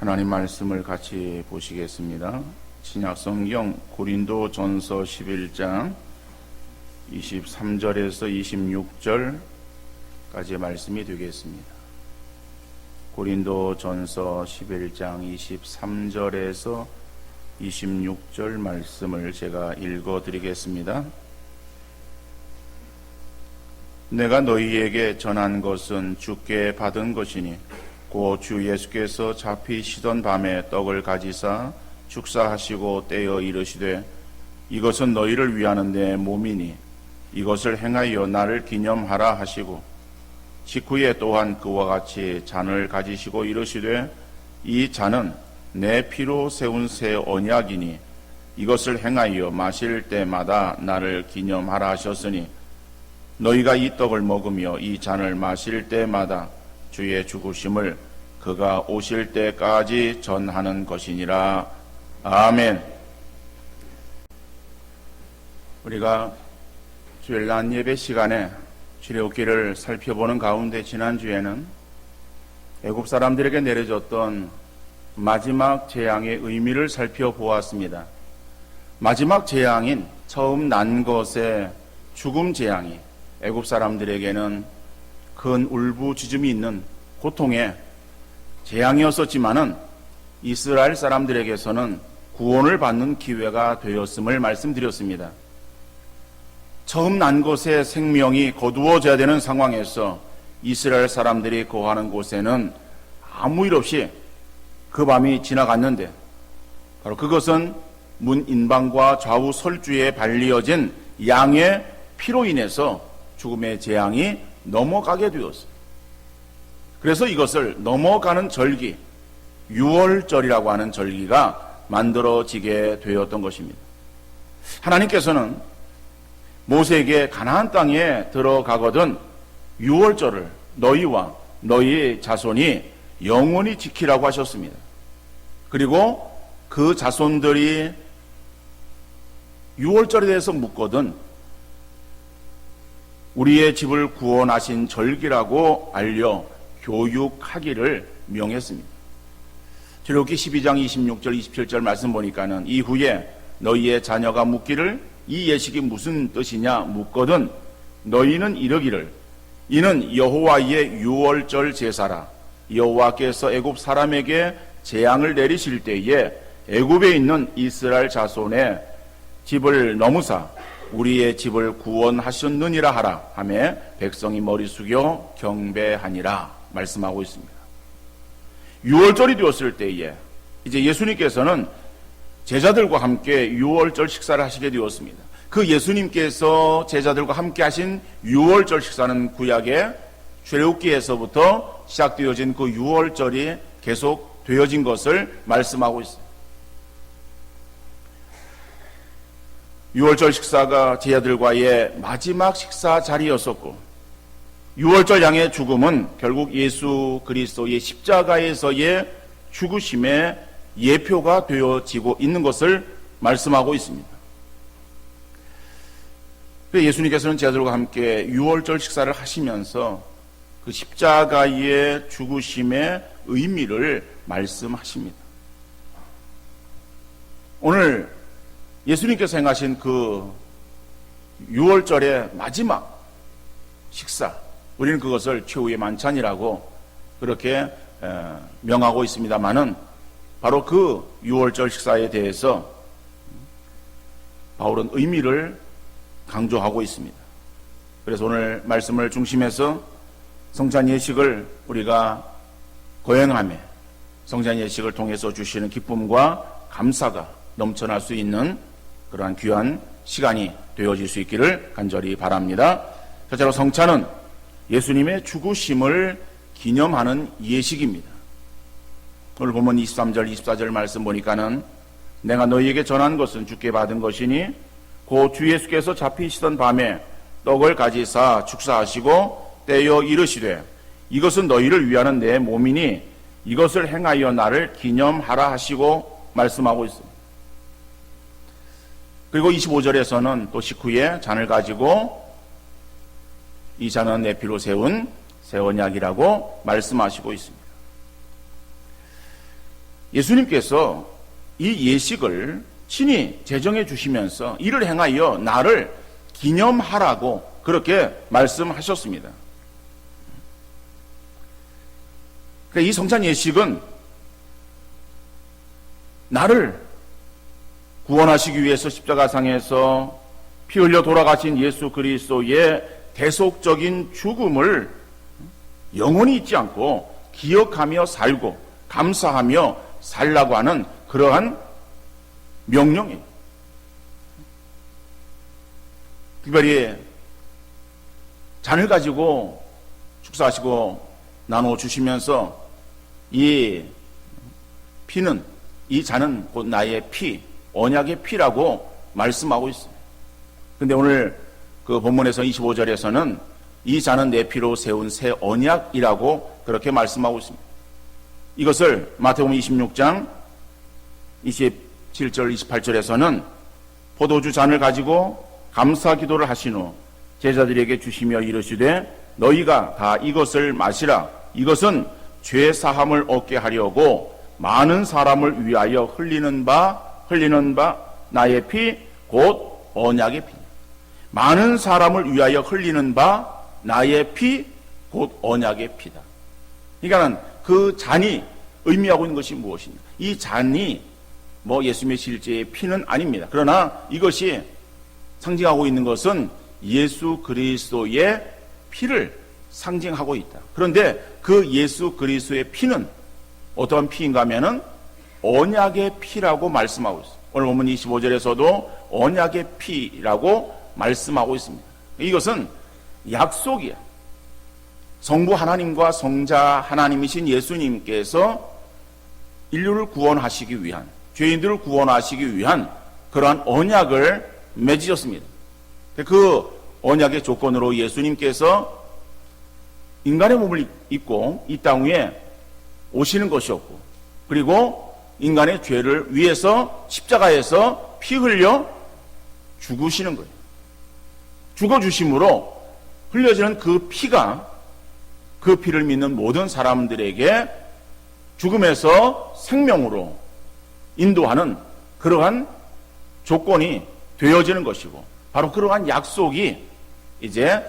하나님 말씀을 같이 보시겠습니다. 신약성경 고린도전서 11장 23절에서 26절까지의 말씀이 되겠습니다. 고린도전서 11장 23절에서 26절 말씀을 제가 읽어드리겠습니다. 내가 너희에게 전한 것은 주께 받은 것이니 곧 주 예수께서 잡히시던 밤에 떡을 가지사 축사하시고 떼어 이르시되 이것은 너희를 위하는 내 몸이니 이것을 행하여 나를 기념하라 하시고 식후에 또한 그와 같이 잔을 가지시고 이르시되 이 잔은 내 피로 세운 새 언약이니 이것을 행하여 마실 때마다 나를 기념하라 하셨으니 너희가 이 떡을 먹으며 이 잔을 마실 때마다 주의 죽으심을 그가 오실 때까지 전하는 것이니라. 아멘. 우리가 주일 낮 예배 시간에 출애굽기를 살펴보는 가운데 지난주에는 애굽 사람들에게 내려졌던 마지막 재앙의 의미를 살펴보았습니다. 마지막 재앙인 처음 난 것의 죽음 재앙이 애굽 사람들에게는 큰 울부짖음이 있는 고통의 재앙이었었지만은 이스라엘 사람들에게서는 구원을 받는 기회가 되었음을 말씀드렸습니다. 처음 난 것의 생명이 거두어져야 되는 상황에서 이스라엘 사람들이 거하는 곳에는 아무 일 없이 그 밤이 지나갔는데 바로 그것은 문인방과 좌우 설주에 발리어진 양의 피로 인해서 죽음의 재앙이 넘어가게 되었어요. 그래서 이것을 넘어가는 절기, 유월절이라고 하는 절기가 만들어지게 되었던 것입니다. 하나님께서는 모세에게 가나안 땅에 들어가거든 유월절을 너희와 너희 자손이 영원히 지키라고 하셨습니다. 그리고 그 자손들이 유월절에 대해서 묻거든 우리의 집을 구원하신 절기라고 알려 교육하기를 명했습니다. 출애굽기 12장 26절 27절 말씀 보니까는 이후에 너희의 자녀가 묻기를 이 예식이 무슨 뜻이냐 묻거든 너희는 이르기를 이는 여호와의 유월절 제사라. 여호와께서 애굽 사람에게 재앙을 내리실 때에 애굽에 있는 이스라엘 자손의 집을 넘으사 우리의 집을 구원하셨느니라 하라 하며 백성이 머리 숙여 경배하니라 말씀하고 있습니다. 유월절이 되었을 때에 이제 예수님께서는 제자들과 함께 유월절 식사를 하시게 되었습니다. 그 예수님께서 제자들과 함께 하신 유월절 식사는 구약의 출애굽기에서부터 시작되어진 그 유월절이 계속 되어진 것을 말씀하고 있습니다. 유월절 식사가 제자들과의 마지막 식사 자리였었고 유월절 양의 죽음은 결국 예수 그리스도의 십자가에서의 죽으심의 예표가 되어지고 있는 것을 말씀하고 있습니다. 예수님께서는 제자들과 함께 유월절 식사를 하시면서 그 십자가의 죽으심의 의미를 말씀하십니다. 오늘 예수님께서 행하신 그 유월절의 마지막 식사, 우리는 그것을 최후의 만찬이라고 그렇게 명하고 있습니다만은 바로 그 유월절 식사에 대해서 바울은 의미를 강조하고 있습니다. 그래서 오늘 말씀을 중심해서 성찬 예식을 우리가 거행하며 성찬 예식을 통해서 주시는 기쁨과 감사가 넘쳐날 수 있는 그러한 귀한 시간이 되어질 수 있기를 간절히 바랍니다. 첫째로 성찬은 예수님의 죽으심을 기념하는 예식입니다. 오늘 보면 23절 24절 말씀 보니까는 내가 너희에게 전한 것은 주께 받은 것이니 곧 주 예수께서 잡히시던 밤에 떡을 가지사 축사하시고 떼어 이르시되 이것은 너희를 위하는 내 몸이니 이것을 행하여 나를 기념하라 하시고 말씀하고 있습니다. 그리고 25절에서는 또 식후에 잔을 가지고 이 잔은 내 피로 세운 새 언약이라고 말씀하시고 있습니다. 예수님께서 이 예식을 친히 제정해 주시면서 이를 행하여 나를 기념하라고 그렇게 말씀하셨습니다. 이 성찬 예식은 나를 구원하시기 위해서 십자가상에서 피 흘려 돌아가신 예수 그리스도의 대속적인 죽음을 영원히 잊지 않고 기억하며 살고 감사하며 살라고 하는 그러한 명령이에요. 특별히 잔을 가지고 축사하시고 나누어 주시면서 이 피는, 이 잔은 곧 나의 피, 언약의 피라고 말씀하고 있습니다. 근데 오늘 그 본문에서 25절에서는 이 잔은 내 피로 세운 새 언약이라고 그렇게 말씀하고 있습니다. 이것을 마태복음 26장 27절 28절에서는 포도주 잔을 가지고 감사 기도를 하신 후 제자들에게 주시며 이르시되 너희가 다 이것을 마시라. 이것은 죄 사함을 얻게 하려고 많은 사람을 위하여 흘리는 바 나의 피 곧 언약의 피. 많은 사람을 위하여 흘리는 바 나의 피 곧 언약의 피다. 그러니까 그 잔이 의미하고 있는 것이 무엇입니까? 이 잔이 예수님의 실제의 피는 아닙니다. 그러나 이것이 상징하고 있는 것은 예수 그리스도의 피를 상징하고 있다. 그런데 그 예수 그리스도의 피는 어떠한 피인가 하면은 언약의 피라고 말씀하고 있습니다. 오늘 본문 25절에서도 언약의 피라고 말씀하고 있습니다. 이것은 약속이야. 성부 하나님과 성자 하나님이신 예수님께서 인류를 구원하시기 위한, 죄인들을 구원하시기 위한 그러한 언약을 맺으셨습니다. 그 언약의 조건으로 예수님께서 인간의 몸을 입고 이 땅 위에 오시는 것이었고, 그리고 인간의 죄를 위해서 십자가에서 피 흘려 죽으시는 거예요. 죽어주심으로 흘려지는 그 피가 그 피를 믿는 모든 사람들에게 죽음에서 생명으로 인도하는 그러한 조건이 되어지는 것이고, 바로 그러한 약속이 이제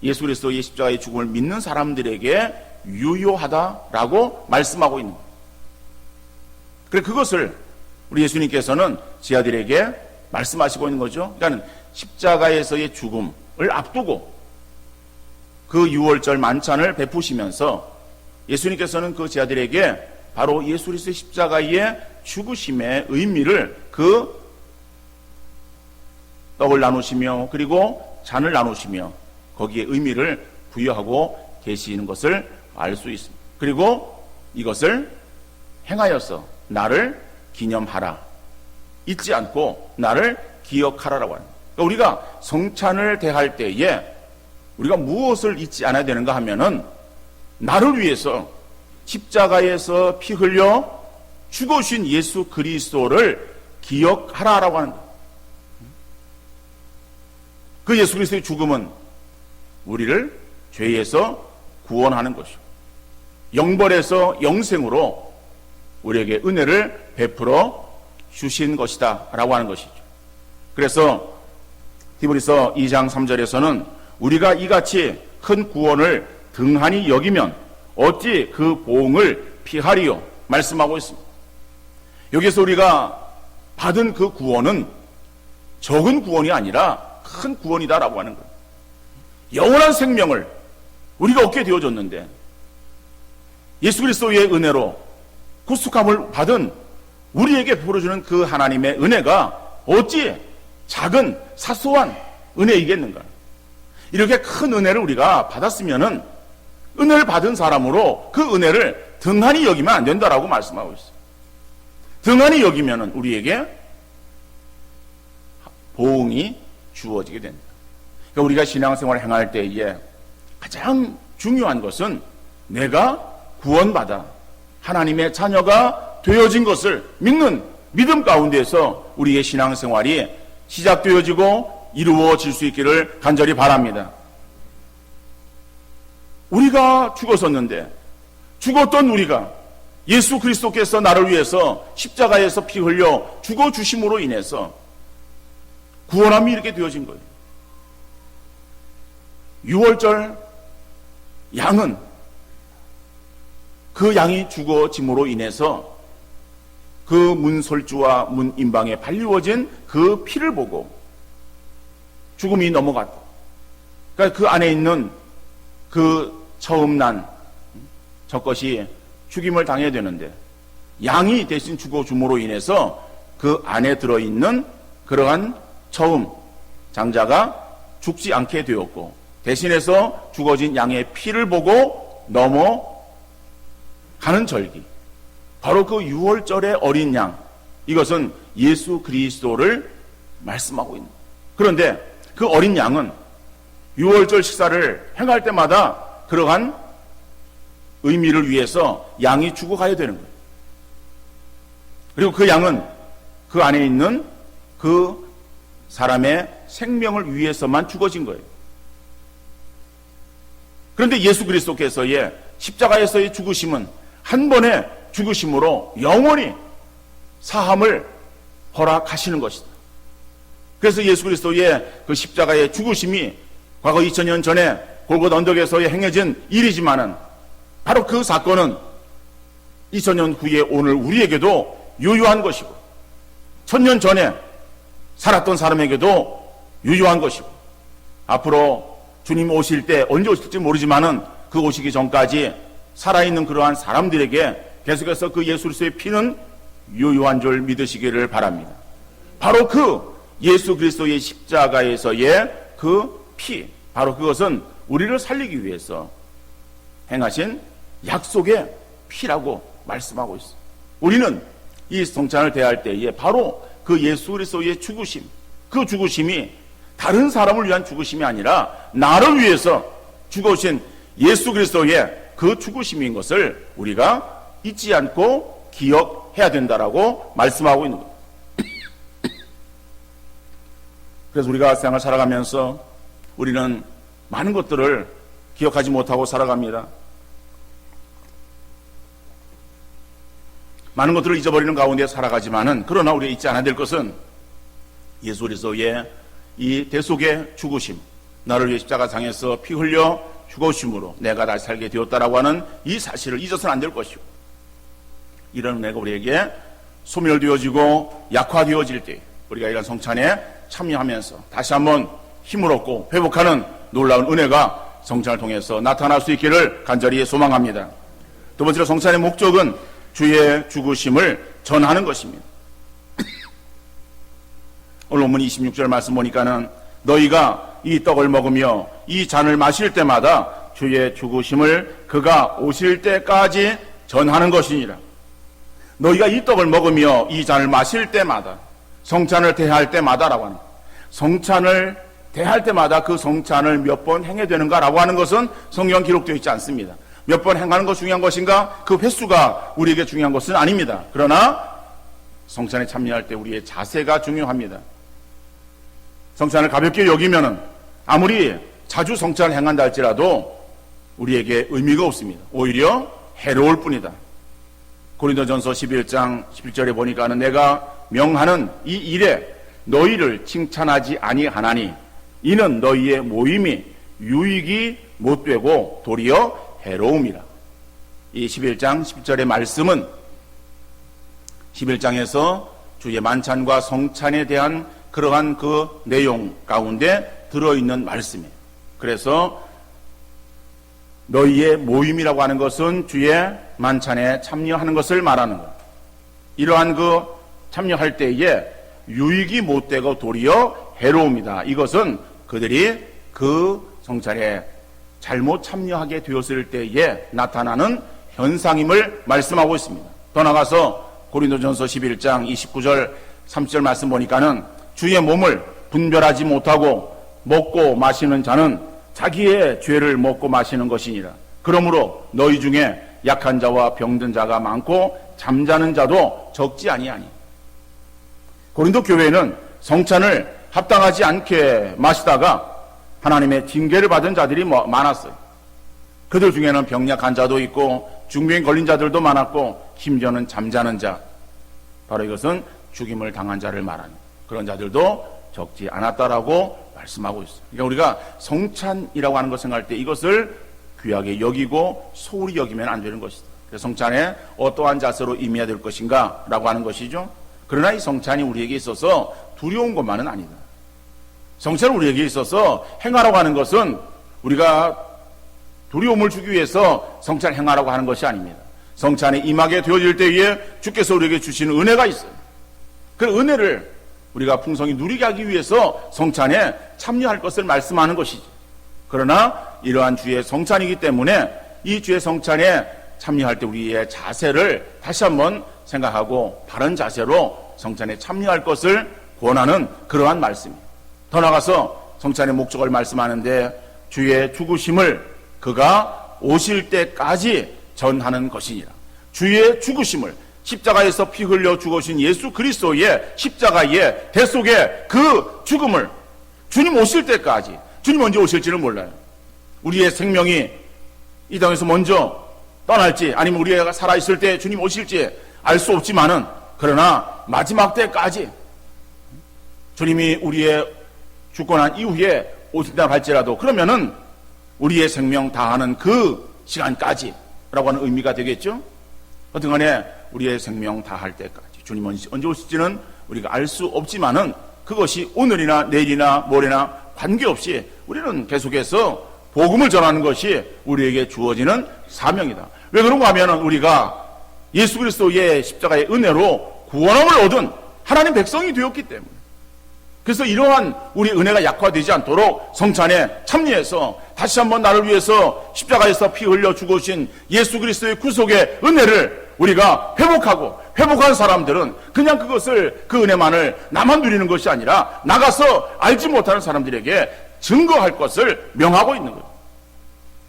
예수 그리스도의 십자가의 죽음을 믿는 사람들에게 유효하다라고 말씀하고 있는 거예요. 그래서 그것을 우리 예수님께서는 제 아들에게 말씀하시고 있는 거죠. 그러니까 십자가에서의 죽음을 앞두고 그 6월절 만찬을 베푸시면서 예수님께서는 그 제 아들에게 바로 예수 그리스도의 십자가의 죽으심의 의미를 그 떡을 나누시며 그리고 잔을 나누시며 거기에 의미를 부여하고 계시는 것을 알 수 있습니다. 그리고 이것을 행하여서 나를 기념하라. 잊지 않고 나를 기억하라라고 합니다. 그러니까 우리가 성찬을 대할 때에 우리가 무엇을 잊지 않아야 되는가 하면은 나를 위해서 십자가에서 피 흘려 죽으신 예수 그리스도를 기억하라라고 하는 거예요. 그 예수 그리스도의 죽음은 우리를 죄에서 구원하는 것이고 영벌에서 영생으로 우리에게 은혜를 베풀어 주신 것이다 라고 하는 것이죠. 그래서 히브리서 2장 3절에서는 우리가 이같이 큰 구원을 등한히 여기면 어찌 그 보응을 피하리요 말씀하고 있습니다. 여기서 우리가 받은 그 구원은 적은 구원이 아니라 큰 구원이다라고 하는 거예요. 영원한 생명을 우리가 얻게 되어졌는데 예수 그리스도의 은혜로 구속함을 받은 우리에게 베풀어주는 그 하나님의 은혜가 어찌 작은 사소한 은혜이겠는가. 이렇게 큰 은혜를 우리가 받았으면은 은혜를 받은 사람으로 그 은혜를 등한히 여기면 안 된다라고 말씀하고 있어요. 등한히 여기면은 우리에게 보응이 주어지게 된다. 그러니까 우리가 신앙생활을 행할 때에 가장 중요한 것은 내가 구원받아 하나님의 자녀가 되어진 것을 믿는 믿음 가운데서 우리의 신앙생활이 시작되어지고 이루어질 수 있기를 간절히 바랍니다. 우리가 죽었었는데 죽었던 우리가 예수 그리스도께서 나를 위해서 십자가에서 피 흘려 죽어주심으로 인해서 구원함이 이렇게 되어진 거예요. 유월절 양은 그 양이 죽어짐으로 인해서 그 문설주와 문인방에 발리워진 그 피를 보고 죽음이 넘어갔다. 그러니까 그 안에 있는 그 처음 난 저것이 죽임을 당해야 되는데 양이 대신 죽어줌으로 인해서 그 안에 들어있는 그러한 처음 장자가 죽지 않게 되었고 대신해서 죽어진 양의 피를 보고 넘어가는 절기, 바로 그 유월절의 어린 양, 이것은 예수 그리스도를 말씀하고 있는 거예요. 그런데 그 어린 양은 유월절 식사를 행할 때마다 그러한 의미를 위해서 양이 죽어가야 되는 거예요. 그리고 그 양은 그 안에 있는 그 사람의 생명을 위해서만 죽어진 거예요. 그런데 예수 그리스도께서의 십자가에서의 죽으심은 한 번의 죽으심으로 영원히 사함을 허락하시는 것이다. 그래서 예수 그리스도의 그 십자가의 죽으심이 과거 2000년 전에 골고다 언덕에서 행해진 일이지만은 바로 그 사건은 2000년 후에 오늘 우리에게도 유효한 것이고 1000년 전에 살았던 사람에게도 유효한 것이고 앞으로 주님 오실 때 언제 오실지 모르지만은 그 오시기 전까지 살아있는 그러한 사람들에게 계속해서 그 예수 그리스도의 피는 유효한 줄 믿으시기를 바랍니다. 바로 그 예수 그리스도의 십자가에서의 그 피, 바로 그것은 우리를 살리기 위해서 행하신 약속의 피라고 말씀하고 있습니다. 우리는 이 성찬을 대할 때에 바로 그 예수 그리스도의 죽으심, 그 죽으심이 다른 사람을 위한 죽으심이 아니라 나를 위해서 죽으신 예수 그리스도의 그 죽으심인 것을 우리가 잊지 않고 기억해야 된다라고 말씀하고 있는 겁니다. 그래서 우리가 세상을 살아가면서 우리는 많은 것들을 기억하지 못하고 살아갑니다. 많은 것들을 잊어버리는 가운데 살아가지만은 그러나 우리가 잊지 않아야 될 것은 예수 그리스도의 이 대속의 죽으심, 나를 위해 십자가상에서 피 흘려 죽으심으로 내가 다시 살게 되었다라고 하는 이 사실을 잊어서는 안 될 것이고, 이런 은혜가 우리에게 소멸되어지고 약화되어질 때 우리가 이런 성찬에 참여하면서 다시 한번 힘을 얻고 회복하는 놀라운 은혜가 성찬을 통해서 나타날 수 있기를 간절히 소망합니다. 두 번째로 성찬의 목적은 주의 죽으심을 전하는 것입니다. 오늘 본문 26절 말씀 보니까는 너희가 이 떡을 먹으며 이 잔을 마실 때마다 주의 죽으심을 그가 오실 때까지 전하는 것이니라. 너희가 이 떡을 먹으며 이 잔을 마실 때마다, 성찬을 대할 때마다라고 하는, 성찬을 대할 때마다 그 성찬을 몇 번 행해야 되는가라고 하는 것은 성경 기록되어 있지 않습니다. 몇 번 행하는 것이 중요한 것인가? 그 횟수가 우리에게 중요한 것은 아닙니다. 그러나 성찬에 참여할 때 우리의 자세가 중요합니다. 성찬을 가볍게 여기면은 아무리 자주 성찬을 행한다 할지라도 우리에게 의미가 없습니다. 오히려 해로울 뿐이다. 고린도전서 11장 11절에 보니까는 내가 명하는 이 일에 너희를 칭찬하지 아니하나니 이는 너희의 모임이 유익이 못되고 도리어 해로움이라. 이 11장 10절의 말씀은 11장에서 주의 만찬과 성찬에 대한 그러한 그 내용 가운데 들어있는 말씀이에요. 그래서 너희의 모임이라고 하는 것은 주의 만찬에 참여하는 것을 말하는 거예요. 이러한 그 참여할 때에 유익이 못되고 도리어 해로움이다. 이것은 그들이 그 성찬에 잘못 참여하게 되었을 때에 나타나는 현상임을 말씀하고 있습니다. 더 나가서 고린도전서 11장 29절 30절 말씀 보니까는 주의 몸을 분별하지 못하고 먹고 마시는 자는 자기의 죄를 먹고 마시는 것이니라. 그러므로 너희 중에 약한 자와 병든 자가 많고 잠자는 자도 적지 아니하니. 고린도 교회는 성찬을 합당하지 않게 마시다가 하나님의 징계를 받은 자들이 많았어요. 그들 중에는 병약한 자도 있고 중병에 걸린 자들도 많았고 심지어는 잠자는 자, 바로 이것은 죽임을 당한 자를 말하는 그런 자들도 적지 않았다라고 말씀하고 있어요. 그러니까 우리가 성찬이라고 하는 것 생각할 때 이것을 귀하게 여기고 소홀히 여기면 안 되는 것이다. 그래서 성찬에 어떠한 자세로 임해야 될 것인가 라고 하는 것이죠. 그러나 이 성찬이 우리에게 있어서 두려운 것만은 아니다. 성찬은 우리에게 있어서 행하라고 하는 것은 우리가 두려움을 주기 위해서 성찬을 행하라고 하는 것이 아닙니다. 성찬에 임하게 되어질 때에 주께서 우리에게 주시는 은혜가 있어요. 그 은혜를 우리가 풍성히 누리게 하기 위해서 성찬에 참여할 것을 말씀하는 것이지. 그러나 이러한 주의 성찬이기 때문에 이 주의 성찬에 참여할 때 우리의 자세를 다시 한번 생각하고 바른 자세로 성찬에 참여할 것을 권하는 그러한 말씀입니다. 더 나아가서 성찬의 목적을 말씀하는데 주의 죽으심을 그가 오실 때까지 전하는 것이니라. 주의 죽으심을 십자가에서 피 흘려 죽으신 예수 그리스도의 십자가의 대속의 그 죽음을 주님 오실 때까지, 주님 언제 오실지는 몰라요. 우리의 생명이 이 땅에서 먼저 떠날지 아니면 우리가 살아있을 때 주님 오실지 알 수 없지만은 그러나 마지막 때까지 주님이 우리의 죽고 난 이후에 오신다 할지라도 그러면은 우리의 생명 다하는 그 시간까지 라고 하는 의미가 되겠죠. 어떤 간에 우리의 생명 다할 때까지 주님 언제 오실지는 우리가 알 수 없지만은 그것이 오늘이나 내일이나 모레나 관계없이 우리는 계속해서 복음을 전하는 것이 우리에게 주어지는 사명이다. 왜 그런가 하면은 우리가 예수 그리스도의 십자가의 은혜로 구원함을 얻은 하나님 백성이 되었기 때문에, 그래서 이러한 우리 은혜가 약화되지 않도록 성찬에 참여해서 다시 한번 나를 위해서 십자가에서 피 흘려 죽으신 예수 그리스도의 구속의 은혜를 우리가 회복한 사람들은 그냥 그것을, 그 은혜만을 나만 누리는 것이 아니라 나가서 알지 못하는 사람들에게 증거할 것을 명하고 있는 거예요.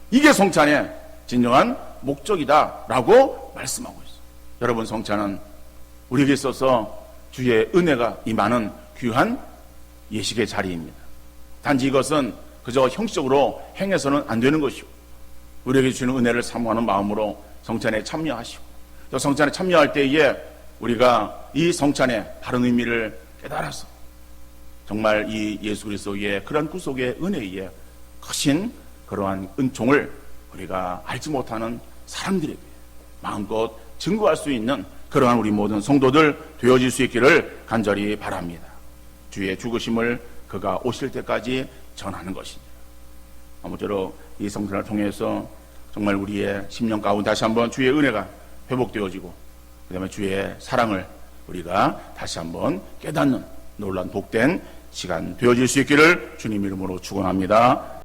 이게 성찬의 진정한 목적이다라고 말씀하고 있어요. 여러분, 성찬은 우리에게 있어서 주의 은혜가 임하는 귀한 예식의 자리입니다. 단지 이것은 그저 형식적으로 행해서는 안 되는 것이고, 우리에게 주는 은혜를 사모하는 마음으로 성찬에 참여하시고, 또 성찬에 참여할 때에 우리가 이 성찬의 바른 의미를 깨달아서 정말 이 예수 그리스도의 그런 구속의 은혜에 크신 그러한 은총을 우리가 알지 못하는 사람들에게 마음껏 증거할 수 있는 그러한 우리 모든 성도들 되어질 수 있기를 간절히 바랍니다. 주의 죽으심을 그가 오실 때까지 전하는 것입니다. 아무쪼록 이 성찬을 통해서 정말 우리의 심령 가운데 다시 한번 주의 은혜가 회복되어지고, 그 다음에 주의 사랑을 우리가 다시 한번 깨닫는 놀라운 복된 시간 되어질 수 있기를 주님 이름으로 축원합니다.